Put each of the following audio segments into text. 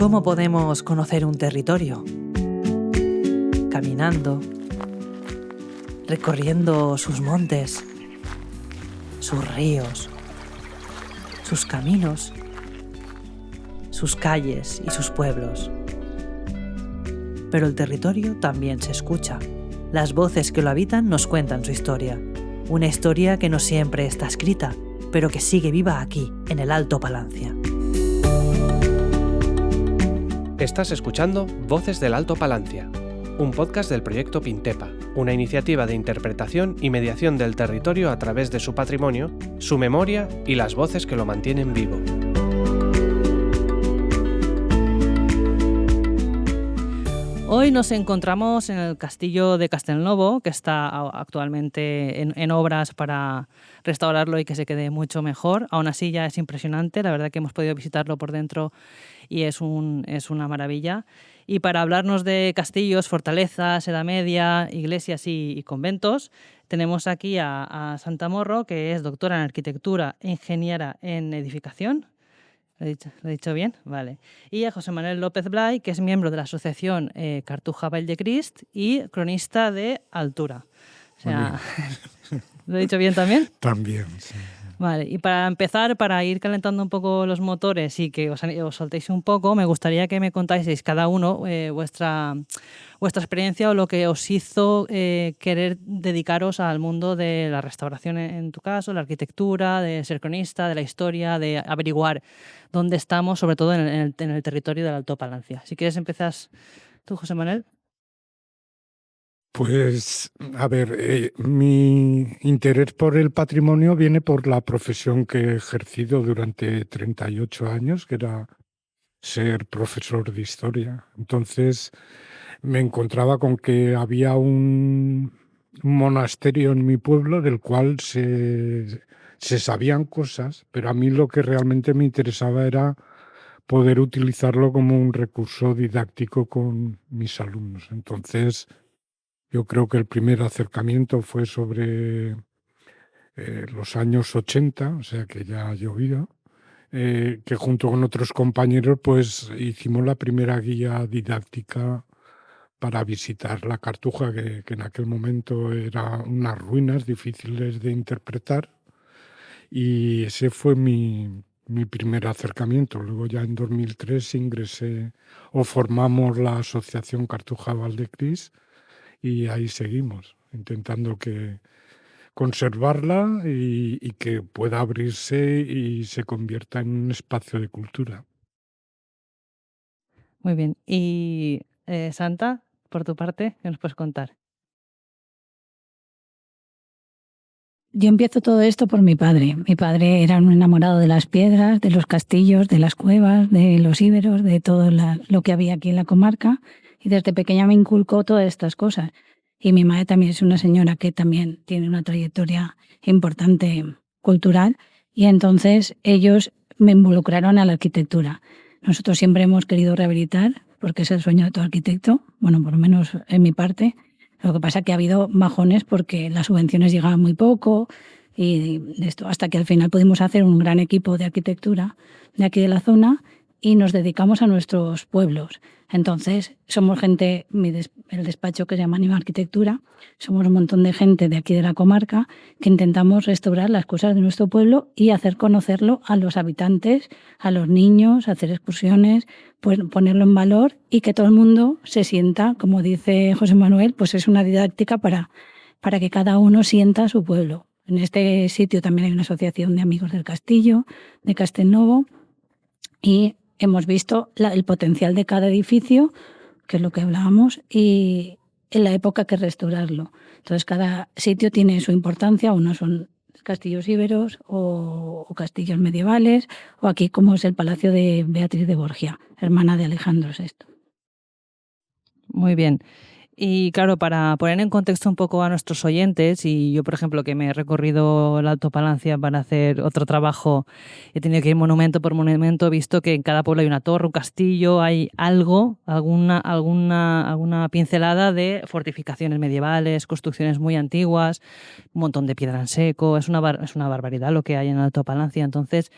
¿Cómo podemos conocer un territorio? Caminando, recorriendo sus montes, sus ríos, sus caminos, sus calles y sus pueblos. Pero el territorio también se escucha. Las voces que lo habitan nos cuentan su historia. Una historia que no siempre está escrita, pero que sigue viva aquí, en el Alto Palancia. Estás escuchando Voces del Alto Palancia, un podcast del proyecto Pintepa, una iniciativa de interpretación y mediación del territorio a través de su patrimonio, su memoria y las voces que lo mantienen vivo. Hoy nos encontramos en el castillo de Castelnovo, que está actualmente en obras para restaurarlo y que se quede mucho mejor. Aún así ya es impresionante, la verdad que hemos podido visitarlo por dentro y es una maravilla. Y para hablarnos de castillos, fortalezas, Edad Media, iglesias y conventos, tenemos aquí a Santa Morro, que es doctora en arquitectura e ingeniera en edificación. ¿Lo he dicho bien? Vale. Y a José Manuel López Blay, que es miembro de la asociación Cartuja Vall de Crist y cronista de Altura. O sea, ¿lo he dicho bien también? También, sí. Vale, y para empezar, para ir calentando un poco los motores y que os soltéis un poco, me gustaría que me contáis cada uno vuestra experiencia o lo que os hizo querer dedicaros al mundo de la restauración, en tu caso, la arquitectura, de ser cronista, de la historia, de averiguar dónde estamos, sobre todo en el territorio del Alto Palancia. Si quieres, empiezas tú, José Manuel. Pues, a ver, mi interés por el patrimonio viene por la profesión que he ejercido durante 38 años, que era ser profesor de historia. Entonces, me encontraba con que había un monasterio en mi pueblo del cual se sabían cosas, pero a mí lo que realmente me interesaba era poder utilizarlo como un recurso didáctico con mis alumnos. Entonces, yo creo que el primer acercamiento fue sobre los años 80, o sea que ya ha llovido, que junto con otros compañeros pues hicimos la primera guía didáctica para visitar la Cartuja, que en aquel momento eran unas ruinas difíciles de interpretar, y ese fue mi primer acercamiento. Luego ya en 2003 ingresé o formamos la asociación Cartuja Vall de Crist, y ahí seguimos, intentando conservarla y que pueda abrirse y se convierta en un espacio de cultura. Muy bien. Y Santa, por tu parte, ¿qué nos puedes contar? Yo empiezo todo esto por mi padre. Mi padre era un enamorado de las piedras, de los castillos, de las cuevas, de los íberos, de todo lo que había aquí en la comarca. Y desde pequeña me inculcó todas estas cosas. Y mi madre también es una señora que también tiene una trayectoria importante cultural. Y entonces ellos me involucraron a la arquitectura. Nosotros siempre hemos querido rehabilitar, porque es el sueño de todo arquitecto, bueno, por lo menos en mi parte. Lo que pasa es que ha habido bajones porque las subvenciones llegaban muy poco y esto, hasta que al final pudimos hacer un gran equipo de arquitectura de aquí de la zona y nos dedicamos a nuestros pueblos. Entonces, somos gente, el despacho que se llama Anima Arquitectura, somos un montón de gente de aquí de la comarca que intentamos restaurar las cosas de nuestro pueblo y hacer conocerlo a los habitantes, a los niños, hacer excursiones, pues ponerlo en valor y que todo el mundo se sienta, como dice José Manuel, pues es una didáctica para que cada uno sienta su pueblo. En este sitio también hay una asociación de amigos del castillo, de Castelnovo, y hemos visto el potencial de cada edificio, que es lo que hablábamos, y en la época que restaurarlo. Entonces, cada sitio tiene su importancia. Unos son castillos íberos o castillos medievales, o aquí como es el Palacio de Beatriz de Borgia, hermana de Alejandro VI. Muy bien. Y claro, para poner en contexto un poco a nuestros oyentes, y yo, por ejemplo, que me he recorrido el Alto Palancia para hacer otro trabajo, he tenido que ir monumento por monumento, he visto que en cada pueblo hay una torre, un castillo, hay alguna pincelada de fortificaciones medievales, construcciones muy antiguas, un montón de piedra en seco, es una barbaridad lo que hay en el Alto Palancia. Entonces,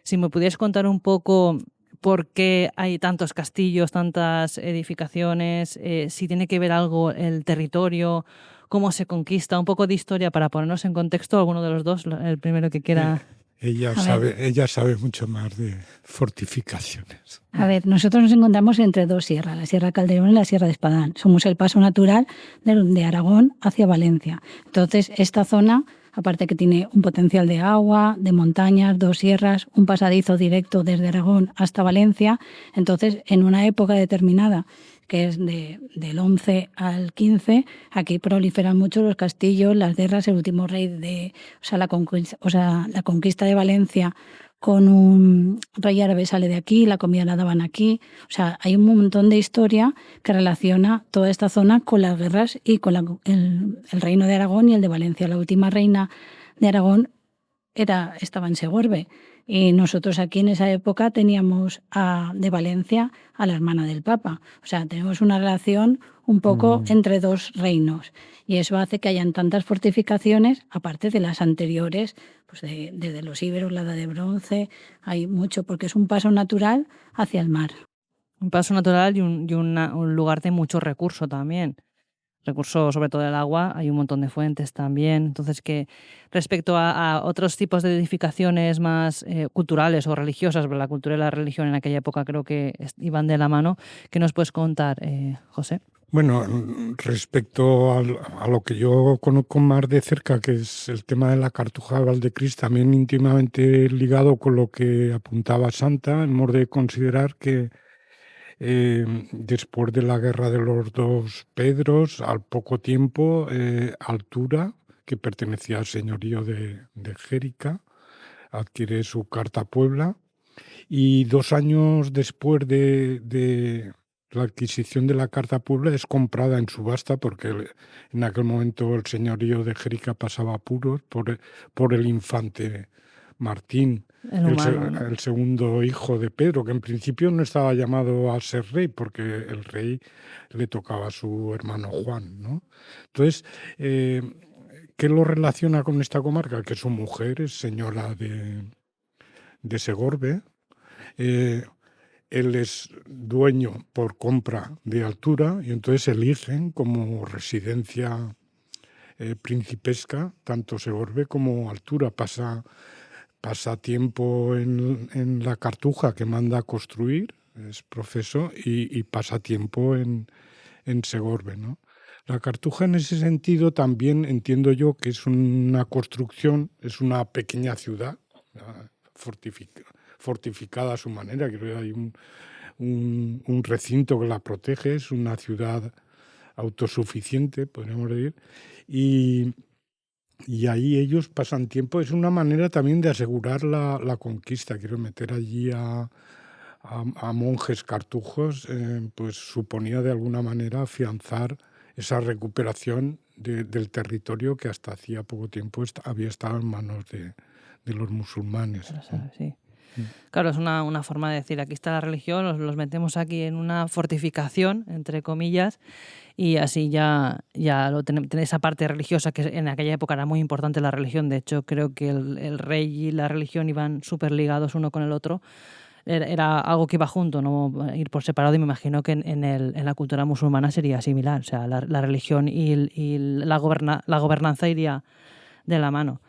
si me pudieras contar un poco por qué hay tantos castillos, tantas edificaciones, si tiene que ver algo el territorio, cómo se conquista, un poco de historia para ponernos en contexto, alguno de los dos, el primero que quiera. Ella sabe mucho más de fortificaciones. A ver, nosotros nos encontramos entre dos sierras, la Sierra Calderón y la Sierra de Espadán. Somos el paso natural de Aragón hacia Valencia. Entonces, esta zona, aparte que tiene un potencial de agua, de montañas, dos sierras, un pasadizo directo desde Aragón hasta Valencia, entonces, en una época determinada, que es del 11 al 15, aquí proliferan mucho los castillos, las guerras, el último rey la conquista de Valencia con un rey árabe sale de aquí, la comida la daban aquí. O sea, hay un montón de historia que relaciona toda esta zona con las guerras y con el reino de Aragón y el de Valencia. La última reina de Aragón estaba en Segorbe. Y nosotros aquí en esa época teníamos de Valencia a la hermana del Papa. O sea, tenemos una relación un poco entre dos reinos. Y eso hace que hayan tantas fortificaciones, aparte de las anteriores, pues desde los íberos, la Edad de Bronce, hay mucho, porque es un paso natural hacia el mar. Un paso natural y un lugar de mucho recurso también. Recurso sobre todo el agua, hay un montón de fuentes también. Entonces, que respecto a otros tipos de edificaciones más culturales o religiosas, pero la cultura y la religión en aquella época creo que iban de la mano, ¿qué nos puedes contar, José? Bueno, respecto a lo que yo conozco más de cerca, que es el tema de la Cartuja de Valdecrist, también íntimamente ligado con lo que apuntaba Santa, hemos de considerar que después de la guerra de los dos Pedros, al poco tiempo, Altura, que pertenecía al señorío de Xérica, adquiere su Carta a Puebla, y 2 años después de la adquisición de la Carta a Puebla es comprada en subasta, porque en aquel momento el señorío de Xérica pasaba apuros por el infante Martín, el segundo hijo de Pedro, que en principio no estaba llamado a ser rey, porque el rey le tocaba a su hermano Juan, ¿no? Entonces, ¿qué lo relaciona con esta comarca? Que su mujer es señora de Segorbe. Él es dueño por compra de Altura y entonces eligen como residencia principesca tanto Segorbe como Altura. Pasa tiempo en la Cartuja, que manda a construir, es profeso, y pasa tiempo en Segorbe, ¿no? La Cartuja en ese sentido también entiendo yo que es una construcción, es una pequeña ciudad fortificada a su manera. Creo que hay un recinto que la protege, es una ciudad autosuficiente, podríamos decir, y ahí ellos pasan tiempo. Es una manera también de asegurar la conquista. Quiero meter allí a monjes cartujos, pues suponía de alguna manera afianzar esa recuperación del territorio que hasta hacía poco tiempo había estado en manos de los musulmanes. Sí. Claro, es una forma de decir, aquí está la religión, los metemos aquí en una fortificación, entre comillas, y así ya lo tenéis esa parte religiosa, que en aquella época era muy importante la religión. De hecho, creo que el rey y la religión iban súper ligados uno con el otro. Era algo que iba junto, no ir por separado, y me imagino que en la cultura musulmana sería similar. O sea, la religión y la gobernanza iría de la mano.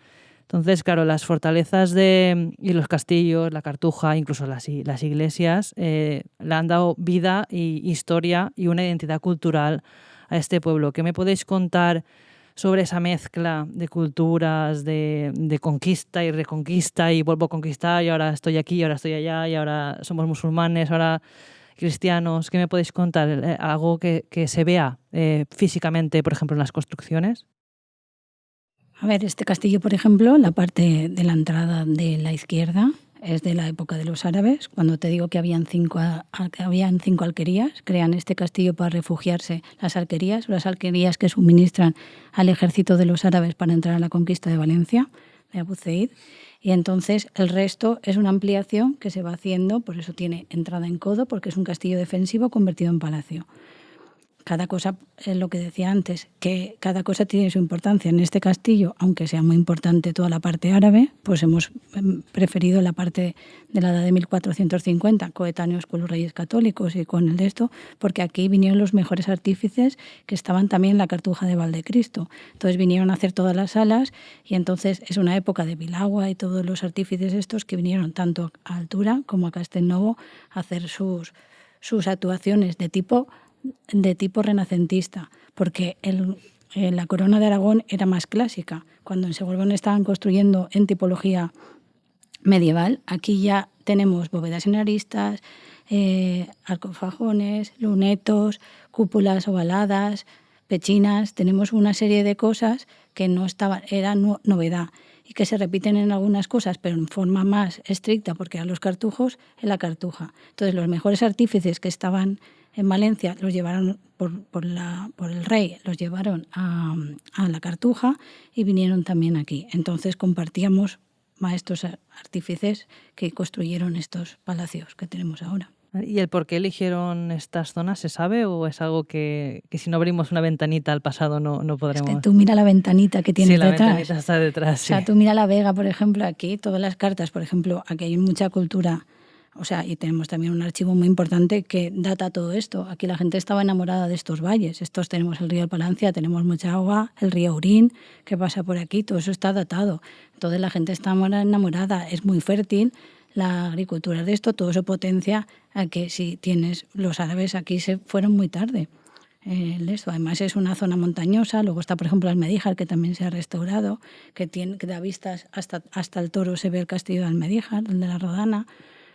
Entonces, claro, las fortalezas y los castillos, la Cartuja, incluso las iglesias, le han dado vida y historia y una identidad cultural a este pueblo. ¿Qué me podéis contar sobre esa mezcla de culturas, de conquista y reconquista, y vuelvo a conquistar, y ahora estoy aquí, y ahora estoy allá, y ahora somos musulmanes, ahora cristianos? ¿Qué me podéis contar? ¿Algo que se vea físicamente, por ejemplo, en las construcciones? A ver, este castillo, por ejemplo, la parte de la entrada de la izquierda es de la época de los árabes. Cuando te digo que habían cinco alquerías, crean este castillo para refugiarse las alquerías que suministran al ejército de los árabes para entrar a la conquista de Valencia, de Abu Zeid. Y entonces el resto es una ampliación que se va haciendo, por eso tiene entrada en codo, porque es un castillo defensivo convertido en palacio. cada cosa, es lo que decía antes, que cada cosa tiene su importancia. En este castillo, aunque sea muy importante toda la parte árabe, pues hemos preferido la parte de la edad de 1450, coetáneos con los reyes católicos y con el de esto, porque aquí vinieron los mejores artífices que estaban también en la Cartuja de Valdecristo. Entonces vinieron a hacer todas las salas y entonces es una época de Vilagua y todos los artífices estos que vinieron tanto a Altura como a Castelnovo a hacer sus actuaciones de tipo renacentista, porque la corona de Aragón era más clásica. Cuando en Segorbe estaban construyendo en tipología medieval, aquí ya tenemos bóvedas en aristas, arcofajones, lunetos, cúpulas ovaladas, pechinas. Tenemos una serie de cosas que no estaban, era novedad y que se repiten en algunas cosas, pero en forma más estricta, porque eran los cartujos en la Cartuja. Entonces, los mejores artífices que estaban en Valencia los llevaron por el rey, los llevaron a la Cartuja y vinieron también aquí. Entonces compartíamos maestros artífices que construyeron estos palacios que tenemos ahora. ¿Y el por qué eligieron estas zonas se sabe o es algo que si no abrimos una ventanita al pasado no podremos? Es que tú mira la ventanita que tienes detrás. Sí, la ventanita está detrás. O sea, tú mira la Vega, por ejemplo, aquí, todas las cartas, por ejemplo, aquí hay mucha cultura. O sea, y tenemos también un archivo muy importante que data todo esto. Aquí la gente estaba enamorada de estos valles. Tenemos el río del Palancia, tenemos mucha agua, el río Urín, que pasa por aquí, todo eso está datado. Entonces la gente está enamorada, es muy fértil. La agricultura de esto, todo eso potencia a que si tienes los árabes aquí se fueron muy tarde. Además es una zona montañosa, luego está por ejemplo Almedíjar, que también se ha restaurado, que da vistas hasta el Toro, se ve el castillo de Almedíjar, el de la Rodana.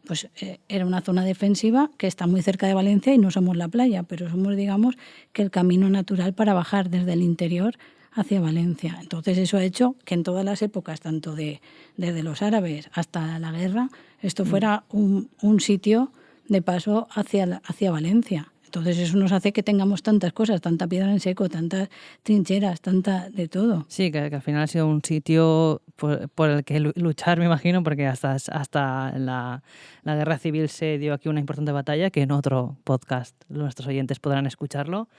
Pues era una zona defensiva que está muy cerca de Valencia y no somos la playa, pero somos, digamos, que el camino natural para bajar desde el interior hacia Valencia. Entonces eso ha hecho que en todas las épocas, tanto desde los árabes hasta la guerra, esto fuera un sitio de paso hacia Valencia. Entonces eso nos hace que tengamos tantas cosas, tanta piedra en seco, tantas trincheras, tanta de todo. Sí, que al final ha sido un sitio por el que luchar, me imagino, porque hasta la Guerra Civil se dio aquí una importante batalla, que en otro podcast nuestros oyentes podrán escucharlo.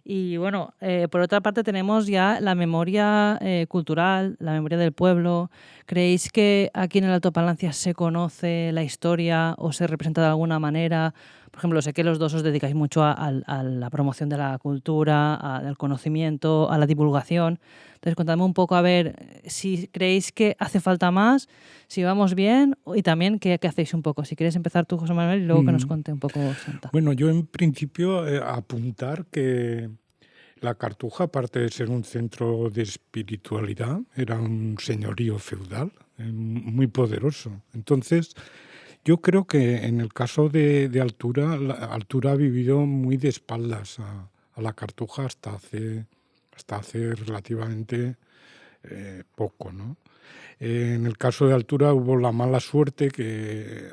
Y bueno, por otra parte tenemos ya la memoria cultural, la memoria del pueblo. ¿Creéis que aquí en el Alto Palancia se conoce la historia o se representa de alguna manera? Por ejemplo, sé que los dos os dedicáis mucho a la promoción de la cultura, al conocimiento, a la divulgación. Entonces, contadme un poco a ver si creéis que hace falta más, si vamos bien y también qué hacéis un poco. Si quieres empezar tú, José Manuel, y luego que nos cuente un poco Santa. Bueno, yo en principio apuntar que la Cartuja, aparte de ser un centro de espiritualidad, era un señorío feudal muy poderoso. Entonces, yo creo que en el caso de Altura, Altura ha vivido muy de espaldas a la Cartuja hasta hace relativamente poco, ¿no? En el caso de Altura hubo la mala suerte que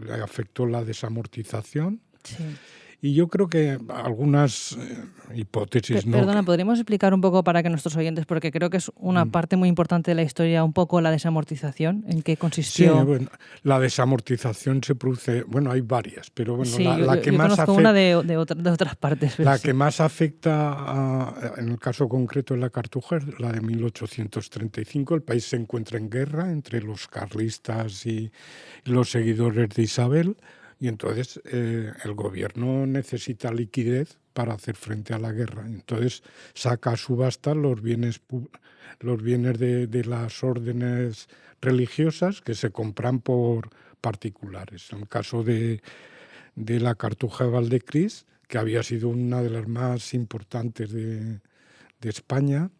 le afectó la desamortización. Sí. Y yo creo que algunas hipótesis... Perdona, ¿podríamos explicar un poco para que nuestros oyentes, porque creo que es una parte muy importante de la historia, un poco la desamortización, ¿en qué consistió? Sí, bueno, la desamortización se produce... Bueno, hay varias, pero bueno, sí, la que yo más conozco una de otras partes. La que más afecta, en el caso concreto de la Cartuja, es la de 1835. El país se encuentra en guerra entre los carlistas y los seguidores de Isabel. Y entonces el gobierno necesita liquidez para hacer frente a la guerra. Entonces saca a subasta los bienes de las órdenes religiosas que se compran por particulares. En el caso de la Cartuja de Valdecris, que había sido una de las más importantes de España,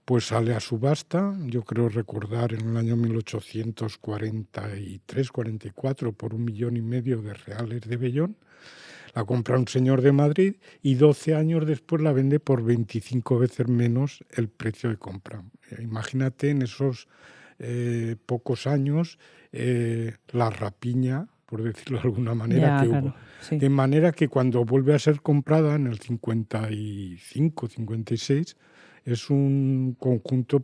pues sale a subasta, yo creo recordar en el año 1843-44 por 1,5 millones de reales de vellón. La compra un señor de Madrid y 12 años después la vende por 25 veces menos el precio de compra. Imagínate en esos pocos años la rapiña, por decirlo de alguna manera, que hubo. Sí. De manera que cuando vuelve a ser comprada en el 55, 56, es un conjunto,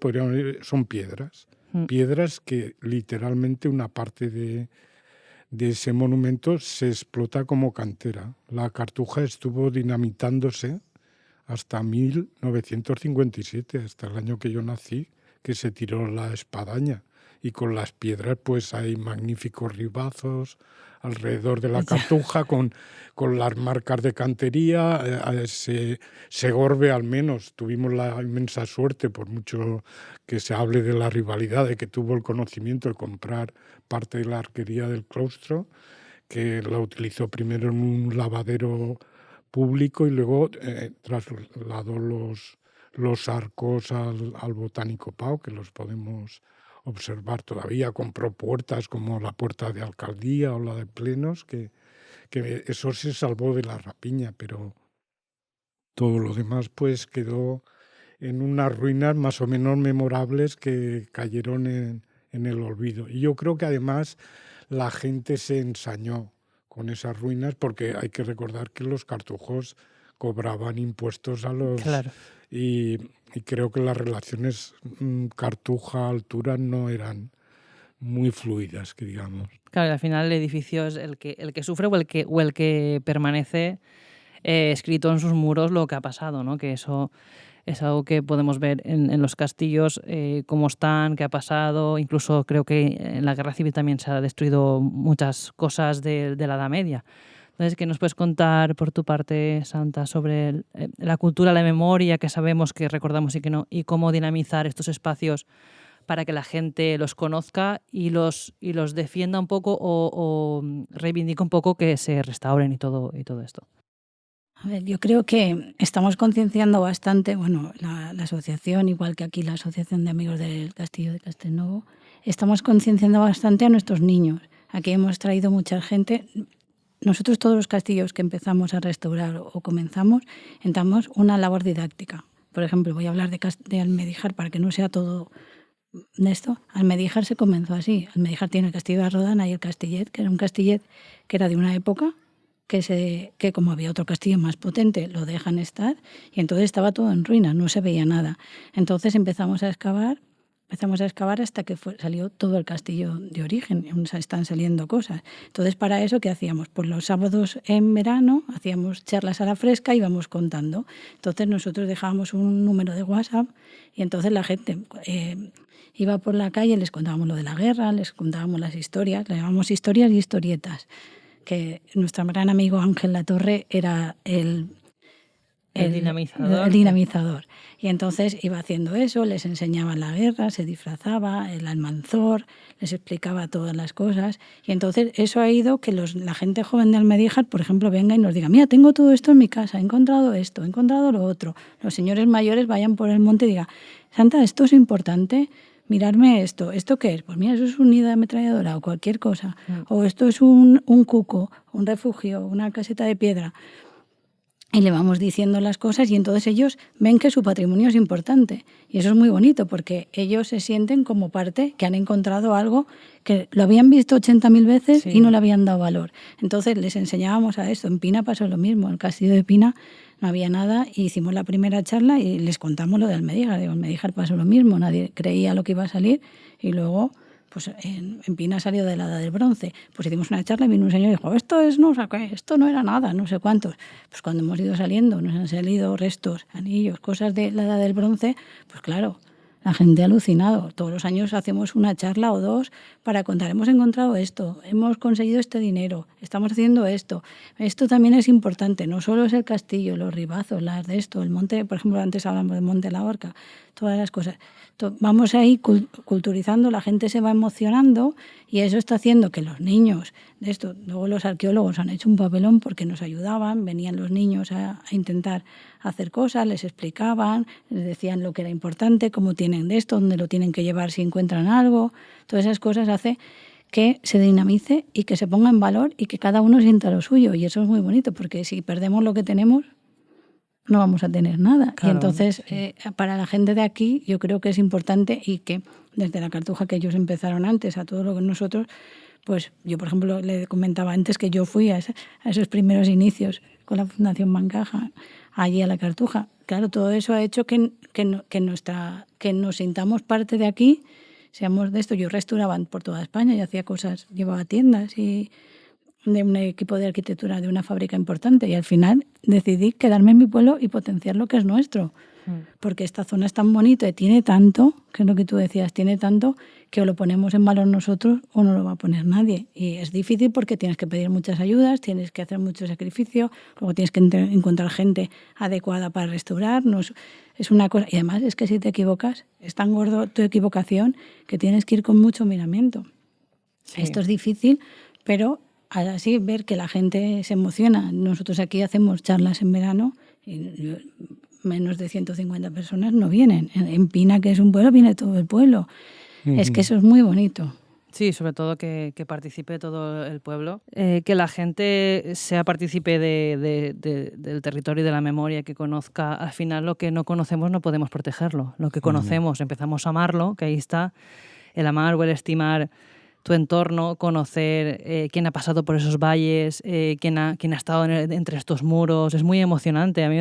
son piedras. Piedras que literalmente una parte de ese monumento se explota como cantera. La Cartuja estuvo dinamitándose hasta 1957, hasta el año que yo nací, que se tiró la espadaña. Y con las piedras pues hay magníficos ribazos alrededor de la Cartuja con las marcas de cantería. Segorbe al menos tuvimos la inmensa suerte, por mucho que se hable de la rivalidad, de que tuvo el conocimiento de comprar parte de la arquería del claustro, que la utilizó primero en un lavadero público y luego trasladó los arcos al Botánico Pau, que los podemos observar todavía. Compró puertas como la puerta de alcaldía o la de plenos, que eso se salvó de la rapiña, pero todo lo demás pues quedó en unas ruinas más o menos memorables que cayeron en el olvido. Y yo creo que además la gente se ensañó con esas ruinas, porque hay que recordar que los cartujos cobraban impuestos a los... Claro. Y creo que las relaciones Cartuja-Altura no eran muy fluidas, que digamos. Claro, al final el edificio es el que sufre o el que permanece escrito en sus muros lo que ha pasado, ¿no? Que eso es algo que podemos ver en los castillos, cómo están, qué ha pasado. Incluso creo que en la Guerra Civil también se ha destruido muchas cosas de la Edad Media. Entonces, ¿qué nos puedes contar por tu parte, Santa, sobre la cultura, la memoria, que sabemos que recordamos y que no, y cómo dinamizar estos espacios para que la gente los conozca y los defienda un poco o reivindique un poco que se restauren y todo esto? A ver, yo creo que estamos concienciando bastante, bueno, la asociación, igual que aquí la Asociación de Amigos del Castillo de Castelnuovo, estamos concienciando bastante a nuestros niños. Aquí hemos traído mucha gente. Nosotros todos los castillos que empezamos a restaurar o comenzamos, entramos una labor didáctica. Por ejemplo, voy a hablar de Almedíjar para que no sea todo de esto. Almedíjar se comenzó así. Almedíjar tiene el castillo de Rodana y el castillet, que era un castillet que era de una época que como había otro castillo más potente, lo dejan estar, y entonces estaba todo en ruinas, no se veía nada. Entonces empezamos a excavar hasta que salió todo el castillo de origen, están saliendo cosas. Entonces, para eso, ¿qué hacíamos? Pues los sábados en verano hacíamos charlas a la fresca y íbamos contando. Entonces nosotros dejábamos un número de WhatsApp y entonces la gente iba por la calle, les contábamos lo de la guerra, les contábamos las historias, le llamamos historias y historietas, que nuestro gran amigo Ángel Latorre era el dinamizador. Y entonces iba haciendo eso, les enseñaba la guerra, se disfrazaba, el Almanzor, les explicaba todas las cosas. Y entonces eso ha ido que la gente joven de Almedíjar, por ejemplo, venga y nos diga: mira, tengo todo esto en mi casa, he encontrado esto, he encontrado lo otro. Los señores mayores vayan por el monte y digan: Santa, esto es importante, mirarme esto. ¿Esto qué es? Pues mira, eso es un nido de ametralladora o cualquier cosa. O esto es un cuco, un refugio, una caseta de piedra. Y le vamos diciendo las cosas y entonces ellos ven que su patrimonio es importante. Y eso es muy bonito porque ellos se sienten como parte, que han encontrado algo que lo habían visto 80.000 veces y no le habían dado valor. Entonces les enseñábamos a esto. En Pina pasó lo mismo. En el castillo de Pina no había nada y hicimos la primera charla y les contamos lo de Almedíjar. En Almedíjar pasó lo mismo. Nadie creía lo que iba a salir y luego... pues en Pina salió de la Edad del Bronce. Pues hicimos una charla y vino un señor y dijo: esto no era nada, no sé cuántos. Pues cuando hemos ido saliendo, nos han salido restos, anillos, cosas de la Edad del Bronce, pues claro, la gente ha alucinado. Todos los años hacemos una charla o dos para contar: hemos encontrado esto, hemos conseguido este dinero, estamos haciendo esto. Esto también es importante, no solo es el castillo, los ribazos, las de esto, el monte, por ejemplo, antes hablamos del Monte La Horca, todas las cosas. Vamos ahí culturizando, la gente se va emocionando y eso está haciendo que los niños de esto, luego los arqueólogos han hecho un papelón porque nos ayudaban, venían los niños a intentar hacer cosas, les explicaban, les decían lo que era importante, cómo tienen de esto, dónde lo tienen que llevar si encuentran algo. Todas esas cosas hace que se dinamice y que se ponga en valor y que cada uno sienta lo suyo. Y eso es muy bonito porque si perdemos lo que tenemos, no vamos a tener nada. Claro, y entonces, para la gente de aquí, yo creo que es importante y que desde la Cartuja, que ellos empezaron antes, a todo lo que nosotros, pues yo, por ejemplo, le comentaba antes que yo fui a esos primeros inicios con la Fundación Bancaja, allí a la Cartuja. Claro, todo eso ha hecho que nos sintamos parte de aquí, seamos de esto. Yo restauraba por toda España y hacía cosas, llevaba tiendas y de un equipo de arquitectura de una fábrica importante, y al final decidí quedarme en mi pueblo y potenciar lo que es nuestro. Porque esta zona es tan bonita y tiene tanto, que es lo que tú decías, tiene tanto que o lo ponemos en valor nosotros o no lo va a poner nadie. Y es difícil porque tienes que pedir muchas ayudas, tienes que hacer mucho sacrificio, luego tienes que encontrar gente adecuada para restaurar. Es una cosa, y además es que si te equivocas, es tan gordo tu equivocación que tienes que ir con mucho miramiento. Sí. Esto es difícil, pero así ver que la gente se emociona. Nosotros aquí hacemos charlas en verano y menos de 150 personas no vienen. En Pina, que es un pueblo, viene todo el pueblo. Es que eso es muy bonito. Sí, sobre todo que participe todo el pueblo, que la gente sea partícipe del territorio y de la memoria, que conozca. Al final lo que no conocemos no podemos protegerlo. Lo que conocemos empezamos a amarlo, que ahí está el amar o el estimar tu entorno, conocer quién ha pasado por esos valles, quién ha estado entre estos muros. Es muy emocionante. A mí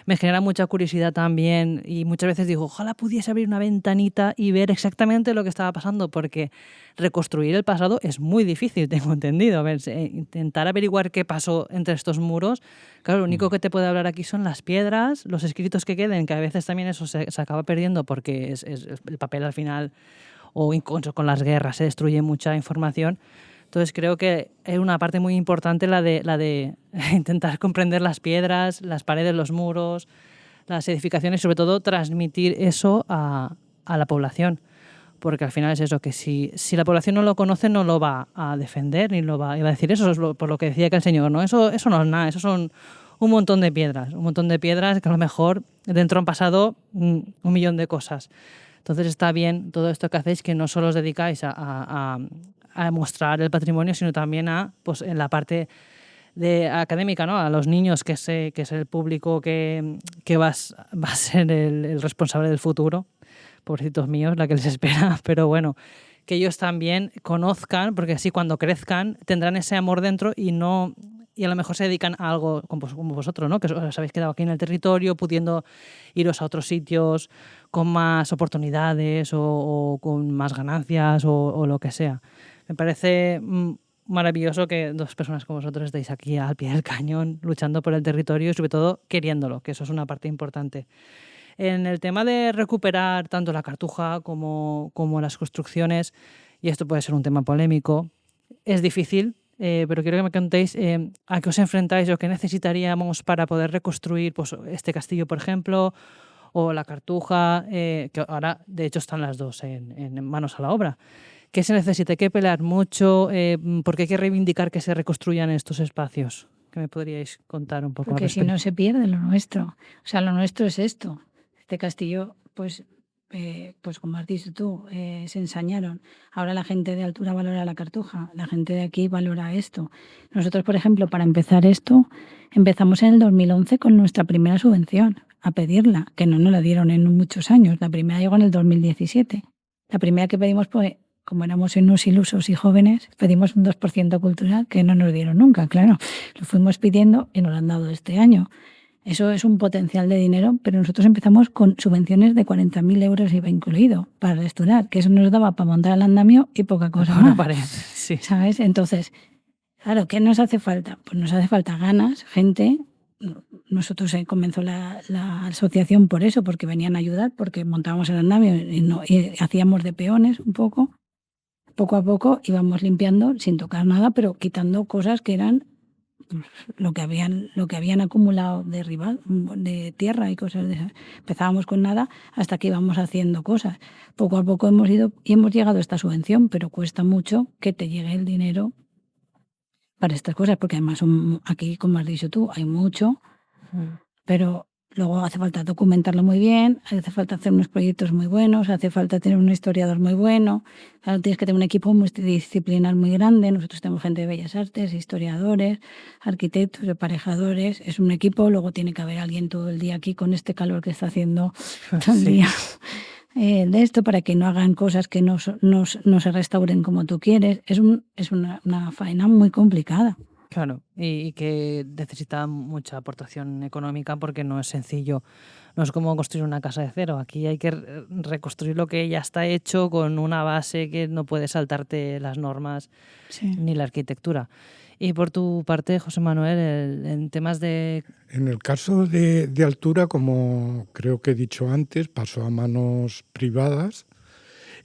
me genera mucha curiosidad también y muchas veces digo, ojalá pudiese abrir una ventanita y ver exactamente lo que estaba pasando, porque reconstruir el pasado es muy difícil, tengo entendido. A ver, intentar averiguar qué pasó entre estos muros, claro, lo único que te puede hablar aquí son las piedras, los escritos que queden, que a veces también eso se acaba perdiendo porque es el papel al final, o incluso con las guerras se destruye mucha información. Entonces creo que es una parte muy importante la de intentar comprender las piedras, las paredes, los muros, las edificaciones, sobre todo transmitir eso a la población. Porque al final es eso, que si la población no lo conoce no lo va a defender ni lo va a decir. Eso es por lo que decía que el señor, ¿no? Eso no es nada, eso son un montón de piedras que a lo mejor dentro han pasado 1.000.000 de cosas. Entonces está bien todo esto que hacéis, que no solo os dedicáis a mostrar el patrimonio, sino también pues, en la parte académica, ¿no? A los niños, que es el público que va a ser el responsable del futuro. Pobrecitos míos, la que les espera, pero bueno, que ellos también conozcan, porque así cuando crezcan tendrán ese amor dentro y a lo mejor se dedican a algo como vosotros, ¿no? Que os habéis quedado aquí en el territorio, pudiendo iros a otros sitios con más oportunidades o con más ganancias o lo que sea. Me parece maravilloso que dos personas como vosotros estéis aquí al pie del cañón, luchando por el territorio y sobre todo queriéndolo, que eso es una parte importante. En el tema de recuperar tanto la Cartuja como las construcciones, y esto puede ser un tema polémico, es difícil, pero quiero que me contéis a qué os enfrentáis o qué necesitaríamos para poder reconstruir pues, este castillo, por ejemplo, o la Cartuja, que ahora de hecho están las dos en manos a la obra. ¿Qué se necesita? Hay que pelear mucho, porque hay que reivindicar que se reconstruyan estos espacios. ¿Qué me podríais contar un poco? Porque si no se pierde lo nuestro. O sea, lo nuestro es esto. Este castillo, pues como has dicho tú, se ensañaron. Ahora la gente de altura valora la Cartuja, la gente de aquí valora esto. Nosotros, por ejemplo, para empezar esto, empezamos en el 2011 con nuestra primera subvención, a pedirla, que no nos la dieron en muchos años. La primera llegó en el 2017. La primera que pedimos, pues, como éramos unos ilusos y jóvenes, pedimos un 2% cultural, que no nos dieron nunca, claro. Lo fuimos pidiendo y nos lo han dado este año. Eso es un potencial de dinero, pero nosotros empezamos con subvenciones de 40.000 euros IVA incluido para restaurar, que eso nos daba para montar el andamio y poca cosa más. Sí. ¿Sabes? Entonces, claro, ¿qué nos hace falta? Pues nos hace falta ganas, gente. Nosotros comenzó la asociación por eso, porque venían a ayudar, porque montábamos el andamio y hacíamos de peones un poco. Poco a poco íbamos limpiando sin tocar nada, pero quitando cosas que eran lo que habían acumulado de tierra y cosas de esas. Empezábamos con nada hasta que íbamos haciendo cosas. Poco a poco hemos ido y hemos llegado a esta subvención, pero cuesta mucho que te llegue el dinero para estas cosas, porque además aquí, como has dicho tú, hay mucho, pero luego hace falta documentarlo muy bien, hace falta hacer unos proyectos muy buenos, hace falta tener un historiador muy bueno, claro, tienes que tener un equipo multidisciplinar muy grande. Nosotros tenemos gente de Bellas Artes, historiadores, arquitectos, aparejadores. Es un equipo, luego tiene que haber alguien todo el día aquí con este calor que está haciendo todo el día. De esto, para que no hagan cosas que no se restauren como tú quieres. Es una faena muy complicada. Claro, y que necesita mucha aportación económica porque no es sencillo. No es como construir una casa de cero. Aquí hay que reconstruir lo que ya está hecho con una base que no puede saltarte las normas ni la arquitectura. Y por tu parte, José Manuel, en temas de... En el caso de altura, como creo que he dicho antes, pasó a manos privadas.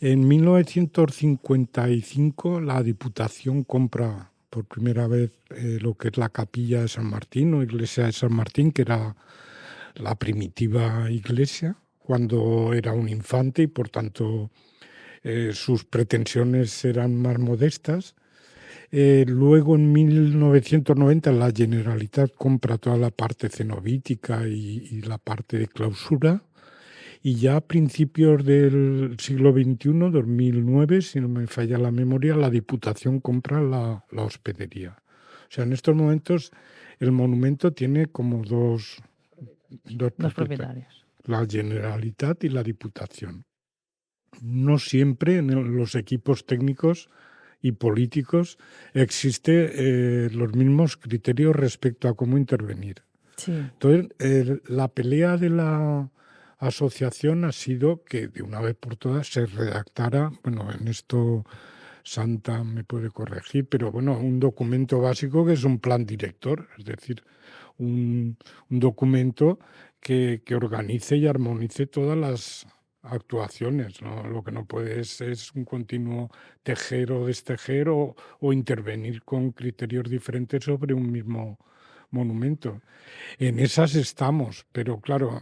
En 1955 la Diputación compra por primera vez lo que es la capilla de San Martín o iglesia de San Martín, que era la primitiva iglesia, cuando era un infante y por tanto sus pretensiones eran más modestas. Luego en 1990 la Generalitat compra toda la parte cenobítica y la parte de clausura. Y ya a principios del siglo XXI, 2009, si no me falla la memoria, la Diputación compra la hospedería. O sea, en estos momentos el monumento tiene como dos propietarios. La Generalitat y la Diputación. No siempre en los equipos técnicos y políticos existen los mismos criterios respecto a cómo intervenir. Sí. Entonces, la pelea de la asociación ha sido que de una vez por todas se redactara, bueno, en esto Santa me puede corregir, pero bueno, un documento básico que es un plan director, es decir, un documento que organice y armonice todas las actuaciones, ¿no? Lo que no puede es un continuo tejer o destejer o intervenir con criterios diferentes sobre un mismo monumento. En esas estamos, pero claro,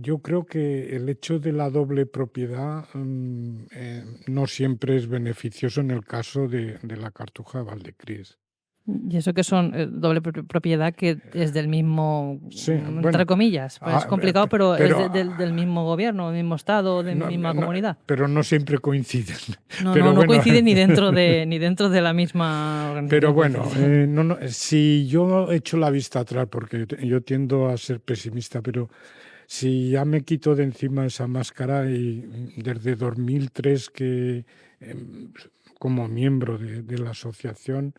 yo creo que el hecho de la doble propiedad no siempre es beneficioso en el caso de la Cartuja de Valdecris. Y eso que son doble propiedad que es del mismo, Sí, entre bueno, comillas, pues es complicado, pero es del mismo gobierno, del mismo estado, de la misma comunidad. Pero no siempre coinciden. No, pero no bueno, coinciden ni dentro de la misma organización. Pero bueno, si yo echo la vista atrás, porque yo tiendo a ser pesimista, pero si ya me quito de encima esa máscara y desde 2003 que como miembro de la asociación,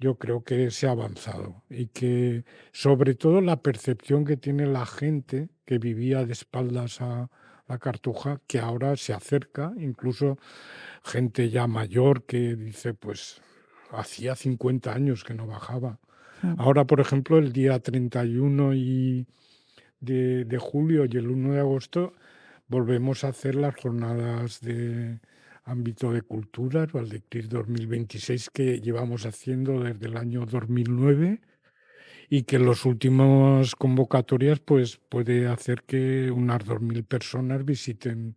yo creo que se ha avanzado y que sobre todo la percepción que tiene la gente que vivía de espaldas a la Cartuja, que ahora se acerca, incluso gente ya mayor que dice, pues hacía 50 años que no bajaba. Ahora, por ejemplo, el día 31 de julio y el 1 de agosto volvemos a hacer las jornadas de ámbito de cultura, el Valdecris 2026, que llevamos haciendo desde el año 2009 y que en las últimas convocatorias pues, puede hacer que unas 2.000 personas visiten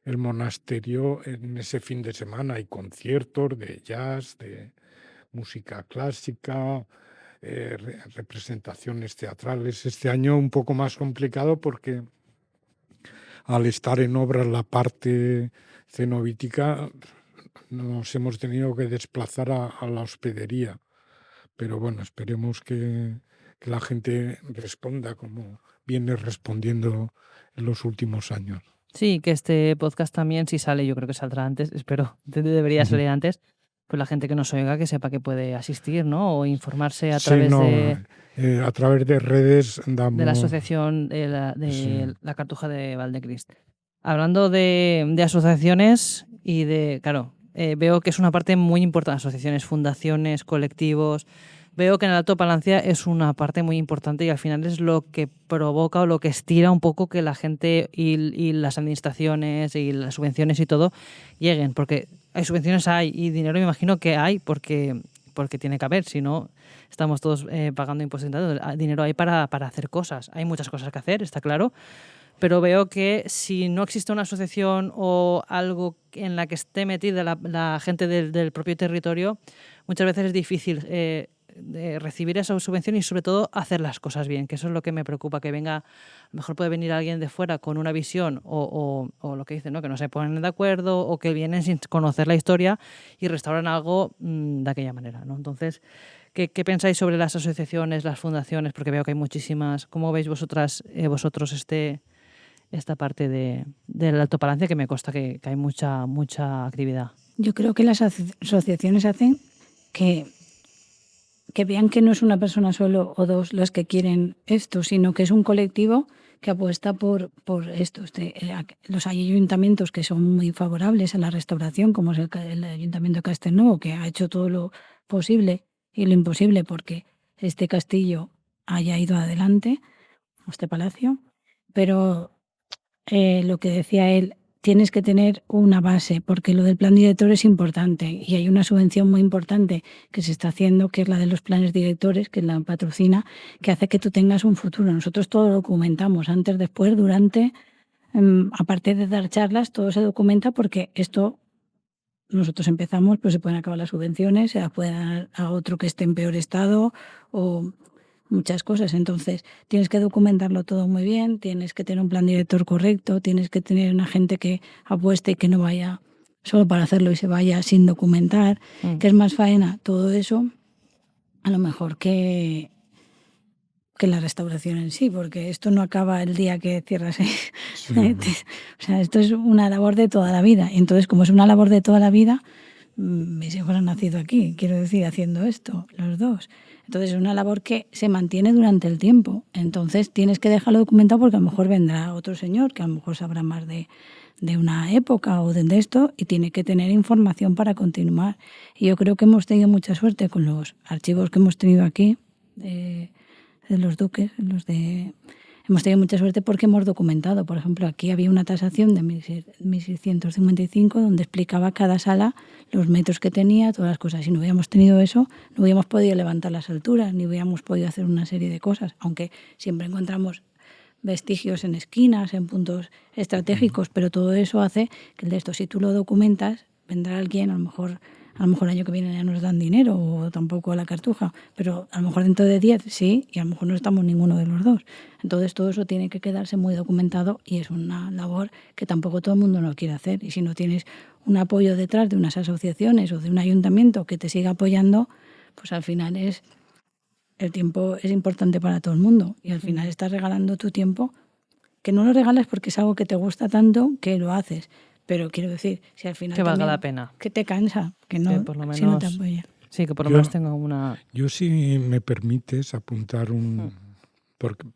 el monasterio en ese fin de semana. Hay conciertos de jazz, de música clásica, representaciones teatrales. Este año un poco más complicado porque al estar en obras la parte cenobítica nos hemos tenido que desplazar a la hospedería. Pero bueno, esperemos que la gente responda como viene respondiendo en los últimos años. Sí, que este podcast también, si sale, yo creo que saldrá antes, espero, debería salir antes, pues la gente que nos oiga que sepa que puede asistir, ¿no? O informarse a través a través de redes damos... de la asociación de la Cartuja de Valdecris. Hablando de asociaciones y de, claro, veo que es una parte muy importante, asociaciones, fundaciones, colectivos. Veo que en el Alto Palancia es una parte muy importante y al final es lo que provoca o lo que estira un poco que la gente y las administraciones y las subvenciones y todo lleguen, porque hay subvenciones, hay, y dinero me imagino que hay porque tiene que haber, si no estamos todos pagando impuestos. Dinero hay para hacer cosas, hay muchas cosas que hacer, está claro, pero veo que si no existe una asociación o algo en la que esté metida la gente del propio territorio, muchas veces es difícil de recibir esa subvención y sobre todo hacer las cosas bien, que eso es lo que me preocupa, que venga, a lo mejor puede venir alguien de fuera con una visión o lo que dicen, ¿no? Que no se ponen de acuerdo o que vienen sin conocer la historia y restauran algo de aquella manera, ¿no? Entonces, ¿qué pensáis sobre las asociaciones, las fundaciones? Porque veo que hay muchísimas. ¿Cómo veis vosotros esta parte del Alto Palancia, que me consta que hay mucha actividad? Yo creo que las asociaciones hacen que vean que no es una persona solo o dos las que quieren esto, sino que es un colectivo que apuesta por esto. Los ayuntamientos que son muy favorables a la restauración, como es el Ayuntamiento de Castelnuovo, que ha hecho todo lo posible y lo imposible porque este castillo haya ido adelante, este palacio, pero lo que decía él, tienes que tener una base, porque lo del plan director es importante y hay una subvención muy importante que se está haciendo, que es la de los planes directores, que la patrocina, que hace que tú tengas un futuro. Nosotros todo lo documentamos, antes, después, durante, aparte de dar charlas, todo se documenta porque esto, nosotros empezamos, pues se pueden acabar las subvenciones, se las pueden dar a otro que esté en peor estado o muchas cosas. Entonces, tienes que documentarlo todo muy bien, tienes que tener un plan director correcto, tienes que tener una gente que apueste y que no vaya solo para hacerlo y se vaya sin documentar, que es más faena todo eso, a lo mejor que la restauración en sí, porque esto no acaba el día que cierras. Sí. O sea, esto es una labor de toda la vida. Y entonces, como es una labor de toda la vida, mis hijos han nacido aquí, quiero decir, haciendo esto, los dos. Entonces es una labor que se mantiene durante el tiempo. Entonces tienes que dejarlo documentado porque a lo mejor vendrá otro señor que a lo mejor sabrá más de una época o de esto y tiene que tener información para continuar. Y yo creo que hemos tenido mucha suerte con los archivos que hemos tenido aquí, de los duques, hemos tenido mucha suerte porque hemos documentado. Por ejemplo, aquí había una tasación de 1655 donde explicaba cada sala los metros que tenía, todas las cosas. Si no hubiéramos tenido eso, no hubiéramos podido levantar las alturas, ni hubiéramos podido hacer una serie de cosas, aunque siempre encontramos vestigios en esquinas, en puntos estratégicos, pero todo eso hace que de esto, si tú lo documentas, vendrá alguien, a lo mejor el año que viene ya nos dan dinero o tampoco a la cartuja, pero a lo mejor dentro de 10 sí, y a lo mejor no estamos ninguno de los dos. Entonces todo eso tiene que quedarse muy documentado y es una labor que tampoco todo el mundo lo quiere hacer. Y si no tienes un apoyo detrás de unas asociaciones o de un ayuntamiento que te siga apoyando, pues al final el tiempo es importante para todo el mundo y al final estás regalando tu tiempo, que no lo regalas porque es algo que te gusta tanto que lo haces. Pero quiero decir, si al final que valga la pena. Que te cansa, que no, por lo menos, si no te apoya. Sí, que por lo menos tenga una... Yo, si me permites apuntar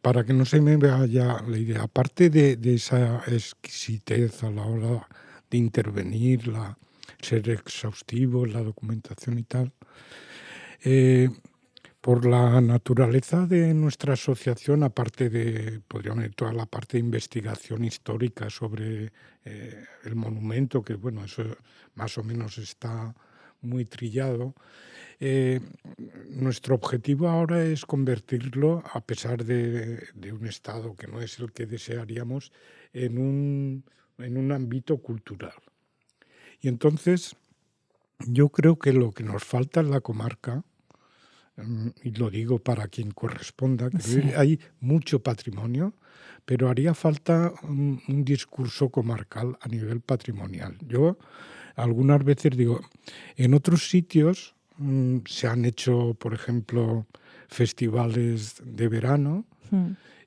para que no se me vaya la idea, aparte de esa exquisitez a la hora de intervenir, ser exhaustivo, la documentación y tal, por la naturaleza de nuestra asociación, aparte de, podríamos decir, toda la parte de investigación histórica sobre el monumento, que bueno, eso más o menos está muy trillado, nuestro objetivo ahora es convertirlo, a pesar de un estado que no es el que desearíamos, en un ámbito cultural. Y entonces, yo creo que lo que nos falta en la comarca, y lo digo para quien corresponda, que hay mucho patrimonio, pero haría falta un discurso comarcal a nivel patrimonial. Yo algunas veces digo, en otros sitios se han hecho, por ejemplo, festivales de verano,